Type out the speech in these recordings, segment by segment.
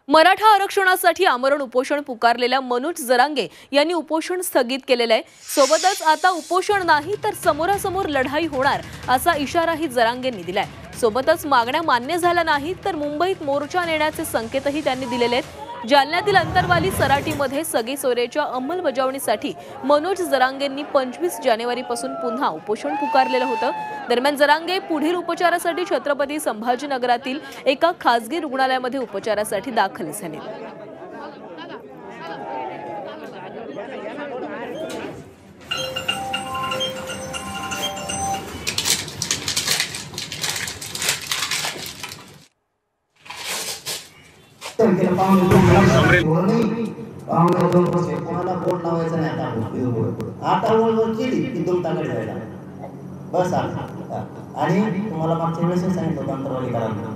मराठा आरक्षणासाठी आमरण उपोषण पुकारलेल्या मनोज जरांगे यांनी उपोषण स्थगित केलेले आहे। सोबतच आता उपोषण नाही तर समोरासमोर लढाई होणार असा इशाराही जरांगेंनी दिलाय। सोबतच मागण्या मान्य झाल्या नाहीत तर मुंबईत मोर्चा नेण्याचे संकेतही त्यांनी दिलेले आहेत। जालन्यातील अंतरवाली सराटीमध्ये सगीसोयरेच्या अंमलबजावणीसाठी मनोज जरांगेंनी 25 जानेवारीपासून पुन्हा उपोषण पुकारलेलं होतं। दरम्यान जरांगे पुढील उपचारासाठी छत्रपती संभाजीनगरातील एका खासगी रुग्णालयामध्ये उपचारासाठी दाखल झाले। कोणाला बोट लावायचं नाही आता ओळख केली की 2 ताकद जायला बस आणि तुम्हाला मागच्या वेळेस सांगितलं होतं अंतरवाली करायला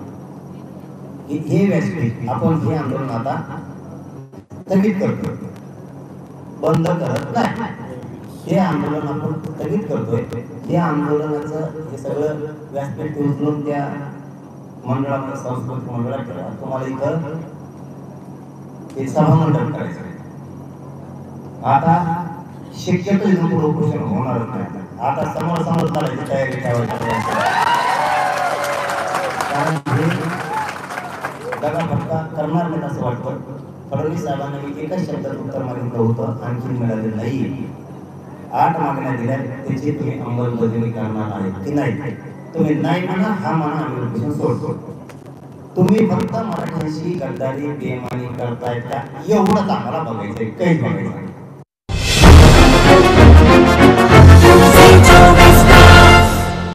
की हे व्यासपीठ आपण हे आंदोलन आता स्थगित करतो, बंद करत नाही। हे आंदोलन आपण स्थगित करतोय। हे आंदोलनाचं हे सगळं व्यासपीठ उचलून त्या मंडळामध्ये सांस्कृतिक मंडळात तुम्हाला इथं सभामंडप करायचं। आता शक्यतो इथून पुढे उपोषण होणार नाही। आता समोर चालायची तयारी ठेवायची, कारण हे दगाफटका करणार नाही असं वाटतं। फडणवीस साहेबांना मी एकाच शब्दात उत्तर मागितलं होतं, आणखी मिळालेलं नाही। 8 मागण्या दिल्या, त्याची तुम्ही अंमलबजावणी करणार आहे की नाही? तुम्ही नाही म्हणा, हा म्हणा, आम्ही उपोषण सोडतो। तुम्ही फक्त मराठ्यांशी गद्दारी बेमानी करतायत का एवढंच आम्हाला बघायचंय, काहीच बघायचं